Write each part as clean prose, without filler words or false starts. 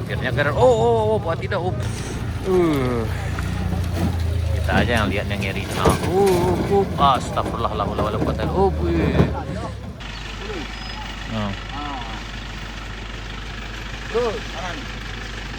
sopirnya keren. Buat tidak. Kita aja yang lihat yang ngeri. Astagfirullah la haula wala quwata illa billah.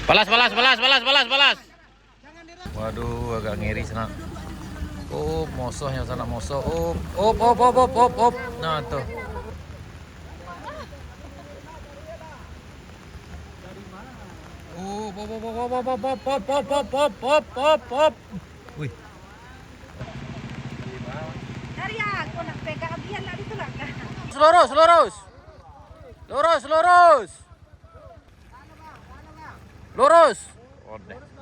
Balas. Waduh, agak ngeri sana. Musuhnya sana musuh. Nah, tuh. Wih. Lurus.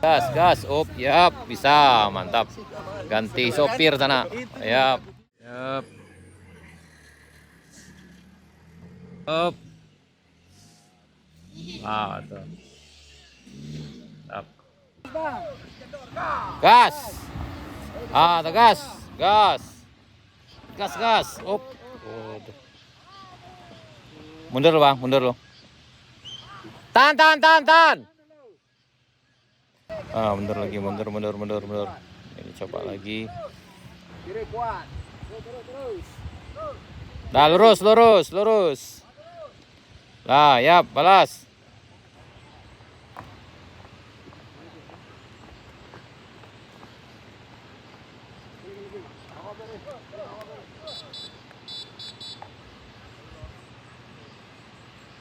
Gas. Yap, bisa, mantap. Ganti sopir sana. Yap. Up. Tuh. Up. Gas. Tegas. Gas. Mundur lo, Bang, mundur lo. Tahan. Mundur lagi, mundur. Ini coba lagi. Kiri kuat. Terus. Nah, lurus. Lah, yap, balas.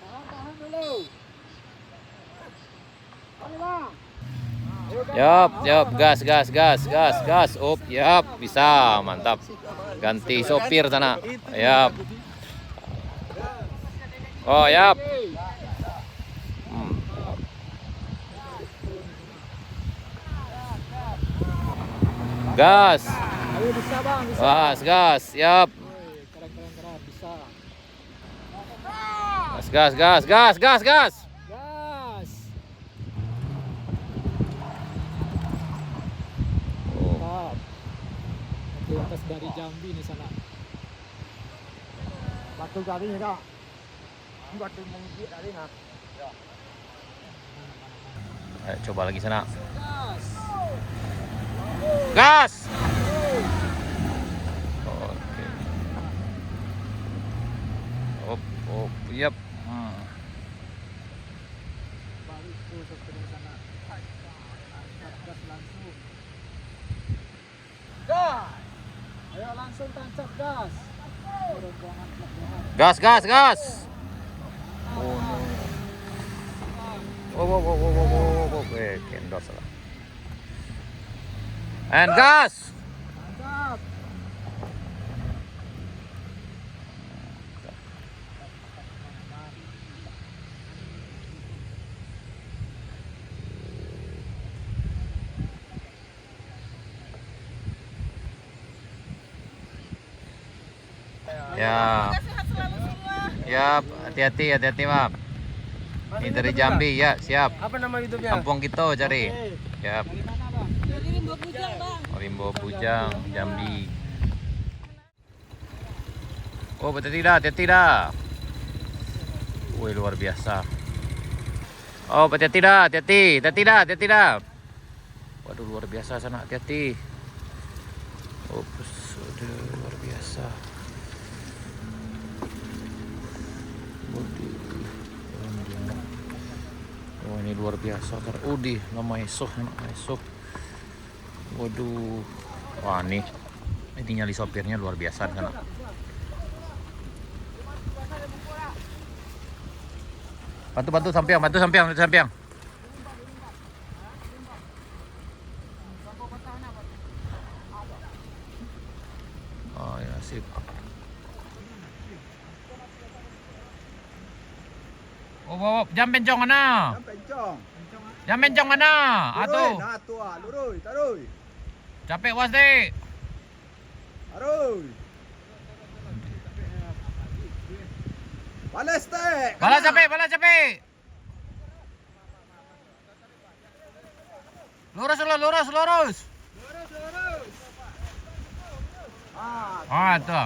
Tahan dulu. Yap, gas. Yap, bisa, mantap. Ganti sopir sana. Yap. Yap. Gas. Ayo bisa, Bang, bisa. Gas, yap. Keren, bisa. Gas. Gas. Mantap. Di atas dari Jambi nih sana. Batu dari nih, Kak. Batu menggigit dari nah. Ayo, coba lagi sana. Gas. Oke. Yap. Balik tuh seperti sana. Gas langsung. Gas. Ayo langsung tancap gas. Gas. Kendor salah. And gas. Mantap. Ya. Yap, hati-hati, Mam. Ini dari Jambi, ya, siap. Apa nama YouTube-nya? Kampung kita cari. Siap. Dari mana, Bang? Dari Rimbo Bujang, Bang. Rimbo Bujang, Jambi. Hati-hati dah. Wih, luar biasa. Hati-hati dah. Waduh, luar biasa sana, hati-hati. Luar biasa. Ini luar biasa. Nama esok. Waduh. Wah, ini nyali sopirnya luar biasa kan. Bantu sampiang. Oh ya, sip. Jam pencong mana? Jam pencong mana? Atuh. Lurus, taruh. Capek was deh. Taruh. Balas teh. Balas capek. Lurus. Itu.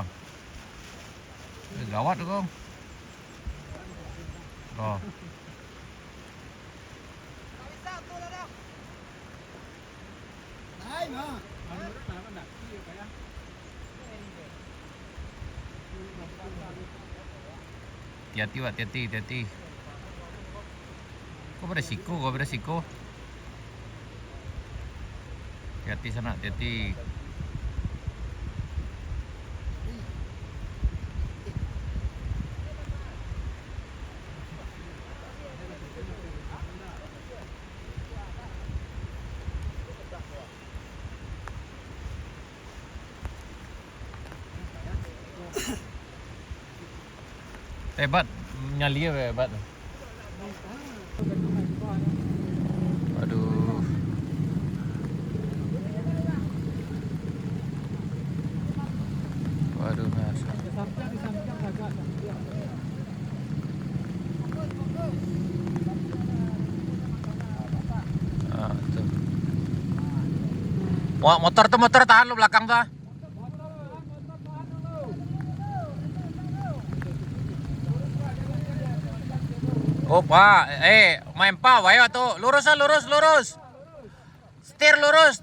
Gawat tuh, Kong. Hati-hati Pak, hati-hati. Kok beresiko? Hati-hati sana, hati-hati. Hebat, nyali ya hebat. Waduh. Waduh, Mas. Ah, tuh. Motor tahan lu belakang tuh. Oh Pak, main pa, ayo tuh, lurus. Setir lurus.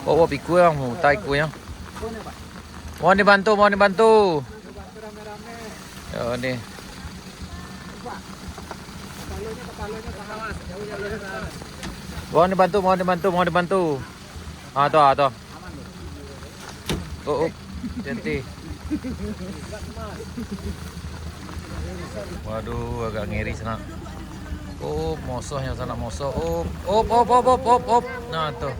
Oh, piku yang mau taiku yang. Mohon dibantu. Ya nih. Mohon dibantu. Ah, tuh. Oh, hati. Waduh, agak ngeri sana. Oh, mosohnya sana mosoh. Op. Nah, tuh.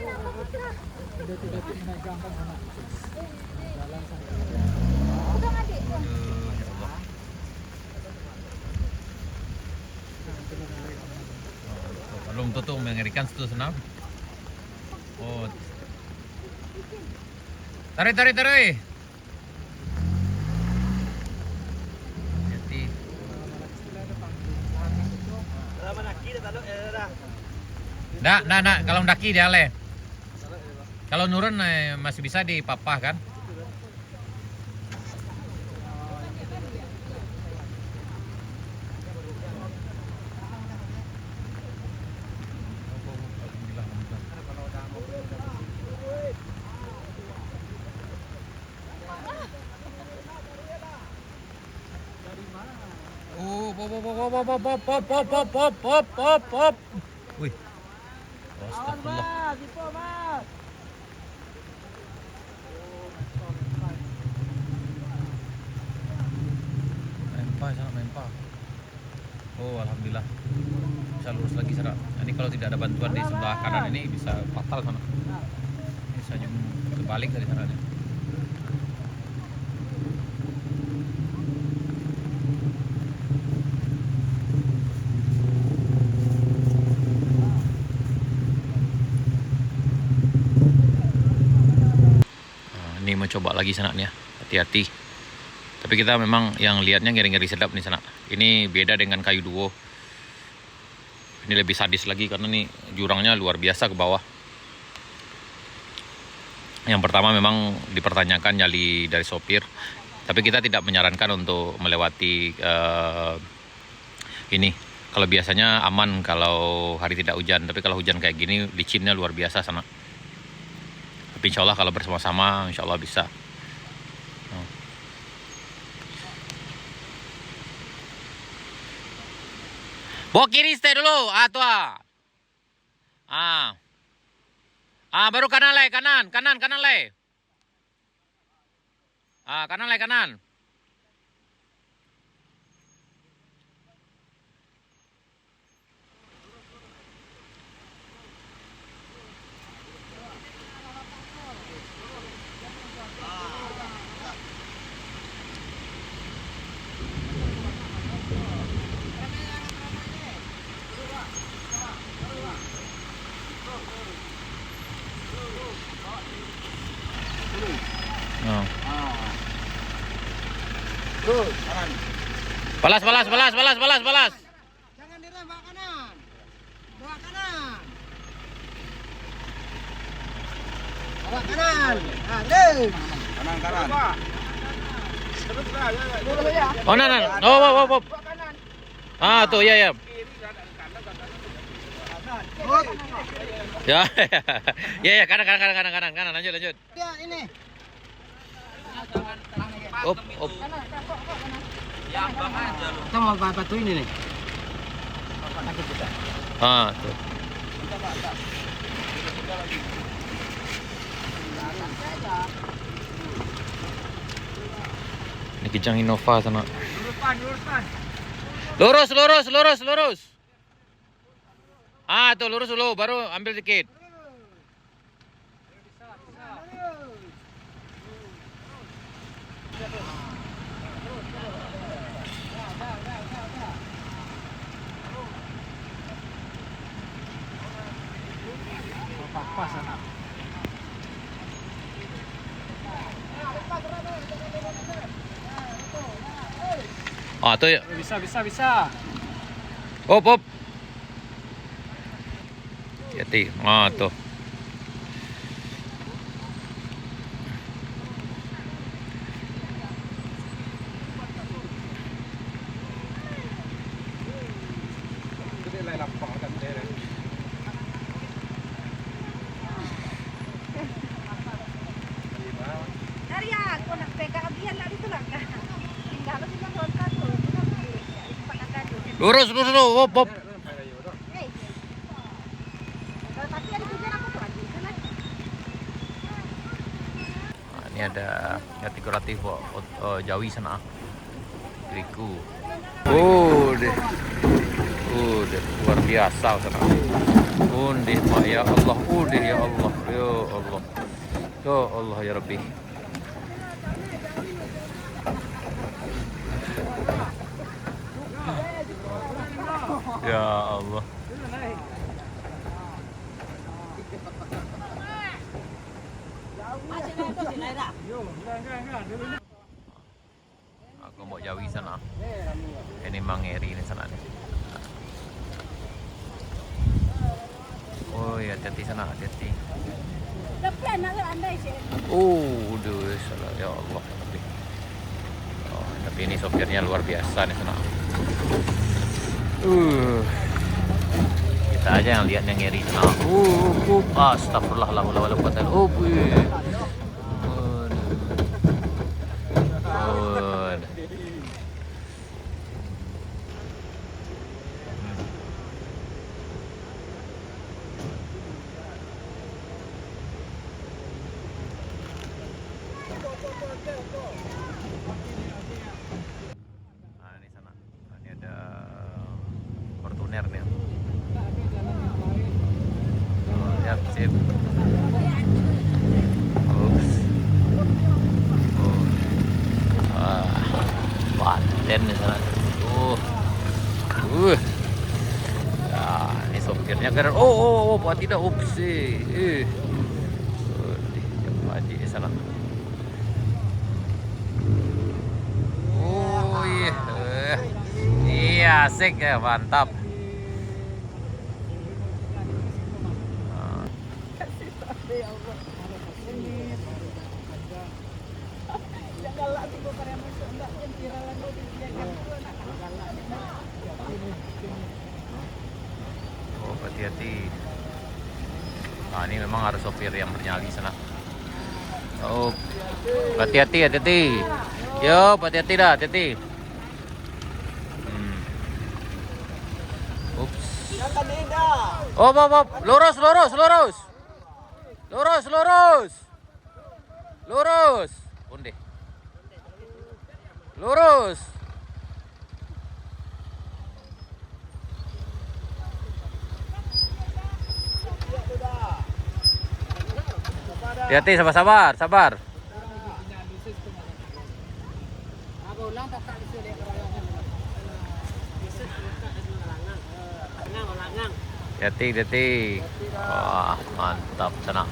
Belum tuh mengerikan situ senam. Oh. Tarik. Hati. Nah, kalau mendaki dia le. Kalau nurun masih bisa dipapah kan? Pop. Wih. Astagfirullah. Mempa. Oh, alhamdulillah. Bisa lurus lagi sana. Ini kalau tidak ada bantuan di sebelah kanan ini bisa fatal sana. Bisa kebalik dari sana. Ini mau coba lagi sana nih ya, hati-hati. Tapi kita memang yang lihatnya ngeri-ngeri sedap nih sana. Ini beda dengan kayu duo. Ini lebih sadis lagi karena nih jurangnya luar biasa ke bawah. Yang pertama memang dipertanyakan nyali dari sopir. Tapi kita tidak menyarankan untuk melewati ini. Kalau biasanya aman kalau hari tidak hujan. Tapi kalau hujan kayak gini licinnya luar biasa sana. Tapi insya Allah kalau bersama-sama insya Allah bisa. Bawa kiri stay dulu. Tuh. Baru kanan le, kanan le. Kanan le, kanan. Balas. Jangan direm, bawa kanan. Bawa kanan. Rem. Kanan. Lurus aja. Oh, nah. Oh, oh. Buat kanan. Ah, tuh ya. Hop. Ya, ya, kanan, lanjut. Dia ini. Up. Kanan, kok kanan. Kita mau batu ini nih. Ah, tuh. Ini Kijang Innova sana. Lurus. Ah, tuh lurus dulu, baru ambil dikit. Pas sana. Ah, tuh ya. Bisa. Up. Hati. Ah, tuh. Lurus dulu, up. Nah, ini ada Jati Kreatif Jawi sana. Riku. Udah luar biasa sana. Ya Allah, ya Allah. Ya Allah ya Rabbi. Ya Allah. Aku mau Jawi sana. Ini Mangeri ini sana nih. Oh ya, hati sana, hati. Udah salah ya Allah. Oh, tapi ini sopirnya luar biasa nih sana. Kita aja yang lihat yang ngeri sana. Astagfirullah la haula wala quwata illa billah. Nah, di sana. Ini ada Fortuner nih. Oh, ya, sip. Ups. Paten di sana. Ya, ini sopirnya keren. Buat tidak ups sih. Di sana. Iya, asik ya, mantap. Oh, hati-hati. Nah, ini memang harus sopir yang bernyali sana. Oh, hati-hati. Yo, hati-hati dah, hati-hati. Ups. Oh, lurus. Unde. Lurus. Hati-hati, sabar. Hati-hati. Wah, mantap sana.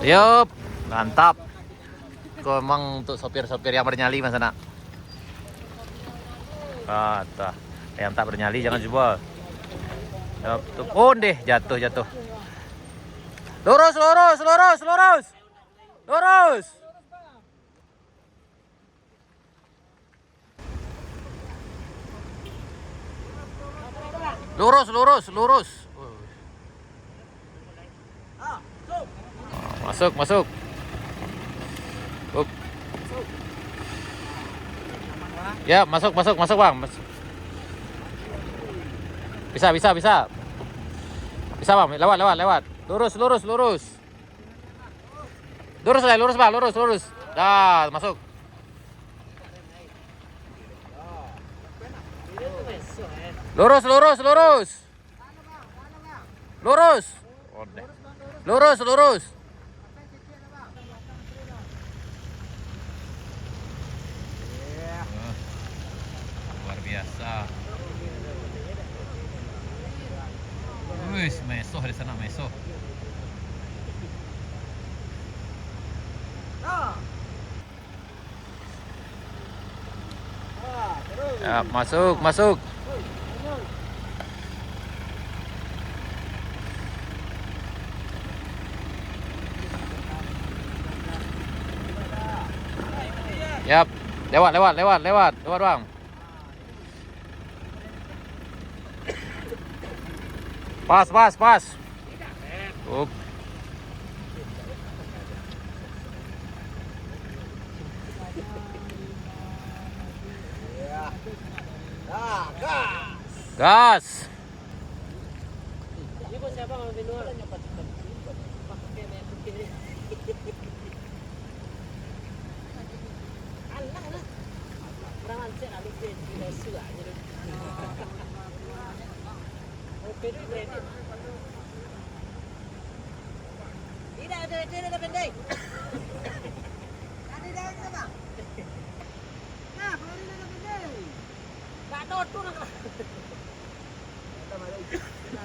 Yup, mantap. Kau emang untuk sopir-sopir yang bernyali mas sana. Kata yang tak bernyali jangan coba. Yup, tuh. Oh deh, jatuh. Lurus. Lurus, lurus, lurus. Masuk, masuk. Up. Ya, masuk, masuk, masuk bang. Bisa, bisa, bisa. Bisa bang, lewat, lewat, lewat. Lurus, lurus, lurus. Lurus lah, lurus bang, lurus, lurus. Dah, masuk. Lurus, lurus, lurus. Lurus. Lurus, lurus. Luar biasa. Wih, mesoh di sana, mesoh. Ya, masuk, masuk. Yap, lewat, lewat, lewat, lewat, lewat bang. Pas, pas, pas. Up. Gas. Ini kok siapa ngambil minum? Tidak ada pendek. Ada dah bang. Nah, kalau ini ada pendek. Tak ada tu nak.